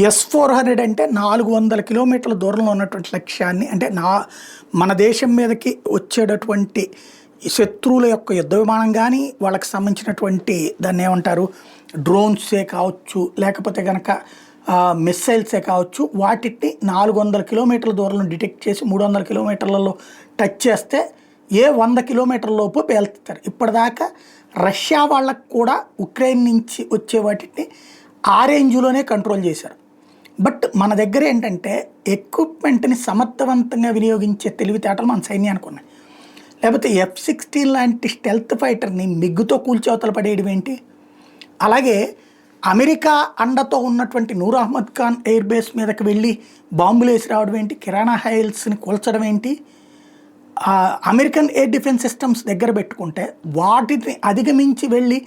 S-400 అంటే 400 కిలోమీటర్ల దూరంలో ఉన్నటువంటి లక్ష్యాన్ని అంటే మన దేశం మీదకి వచ్చేటటువంటి శత్రువుల యొక్క యుద్ధ విమానం కానీ వాళ్ళకి సంబంధించినటువంటి దాన్ని ఏమంటారు డ్రోన్సే కావచ్చు లేకపోతే కనుక మిస్సైల్సే కావచ్చు వాటిని 400 కిలోమీటర్ల దూరంలో డిటెక్ట్ చేసి 300 కిలోమీటర్లలో టచ్ చేస్తే 100 కిలోమీటర్ల లోపు పేల్తారు. ఇప్పటిదాకా రష్యా వాళ్ళకు కూడా ఉక్రెయిన్ నుంచి వచ్చే వాటిని ఆ రేంజ్లోనే కంట్రోల్ చేశారు. బట్ మన దగ్గర ఏంటంటే ఎక్విప్మెంట్ని సమర్థవంతంగా వినియోగించే తెలివితేటలు మన సైన్యానికి ఉన్నాయి. లేకపోతే F-16 లాంటి స్టెల్త్ ఫైటర్ని మిగ్గుతో కూల్చవతలు పడేయడం ఏంటి? అలాగే అమెరికా అండతో ఉన్నటువంటి నూర్ అహ్మద్ ఖాన్ ఎయిర్ బేస్ మీదకి వెళ్ళి బాంబులు వేసి రావడం ఏంటి? కిరాణా హైల్స్ని కూల్చడం ఏంటి? అమెరికన్ ఎయిర్ డిఫెన్స్ సిస్టమ్స్ దగ్గర పెట్టుకుంటే వాటిని అధిగమించి వెళ్ళి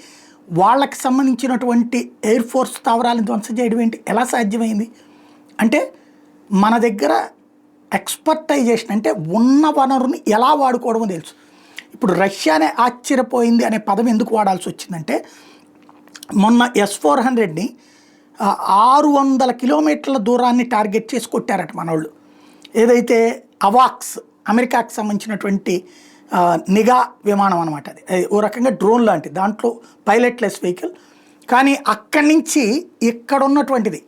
వాళ్ళకి సంబంధించినటువంటి ఎయిర్ ఫోర్స్ స్థావరాలను ధ్వంసం చేయడం ఏంటి? ఎలా సాధ్యమైంది? అంటే మన దగ్గర ఎక్స్పర్టైజేషన్ అంటే ఉన్న వనరుని ఎలా వాడుకోవడమో తెలుసు. ఇప్పుడు రష్యానే ఆశ్చర్యపోయింది అనే పదం ఎందుకు వాడాల్సి వచ్చిందంటే మొన్న S-400ని 600 కిలోమీటర్ల దూరాన్ని టార్గెట్ చేసి కొట్టారట మనోళ్ళు. ఏదైతే అవాక్స్ అమెరికాకి సంబంధించినటువంటి నిఘా విమానం అనమాట. అది ఓ రకంగా డ్రోన్ లాంటిది, దాంట్లో పైలట్లెస్ వెహికల్. కానీ అక్కడి నుంచి ఇక్కడ ఉన్నటువంటిది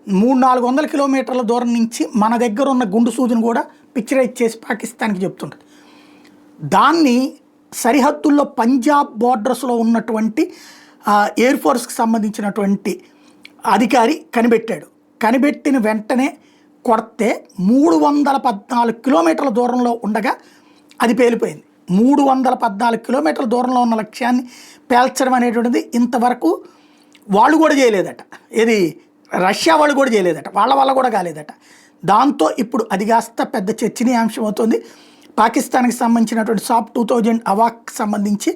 300-400 కిలోమీటర్ల దూరం నుంచి మన దగ్గర ఉన్న గుండు సూదిని కూడా పిక్చరైజ్ చేసి పాకిస్తాన్కి చెప్తుంటుంది. దాన్ని సరిహద్దుల్లో పంజాబ్ బోర్డర్స్లో ఉన్నటువంటి ఎయిర్ ఫోర్స్కి సంబంధించినటువంటి అధికారి కనిపెట్టాడు. కనిపెట్టిన వెంటనే కొడితే 314 కిలోమీటర్ల దూరంలో ఉండగా అది పేలిపోయింది. 314 కిలోమీటర్ల దూరంలో ఉన్న లక్ష్యాన్ని పేల్చడం అనేటువంటిది ఇంతవరకు వాళ్ళు కూడా చేయలేదట. ఇది రష్యా వాళ్ళు కూడా చేయలేదట, వాళ్ళ వల్ల కూడా కాలేదట. దాంతో ఇప్పుడు అది కాస్త పెద్ద చర్చనీయాంశం అవుతుంది. పాకిస్తాన్కి సంబంధించినటువంటి సాప్ 2000 అవాక్ సంబంధించి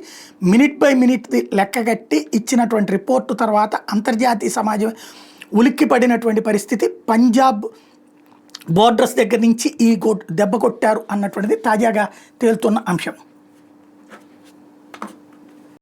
మినిట్ బై మినిట్ లెక్కగట్టి ఇచ్చినటువంటి రిపోర్టు తర్వాత అంతర్జాతీయ సమాజం ఉలిక్కి పడినటువంటి పరిస్థితి. పంజాబ్ బోర్డర్స్ దగ్గర నుంచి ఈ దెబ్బ కొట్టారు అన్నటువంటిది తాజాగా తేలుతున్న అంశం.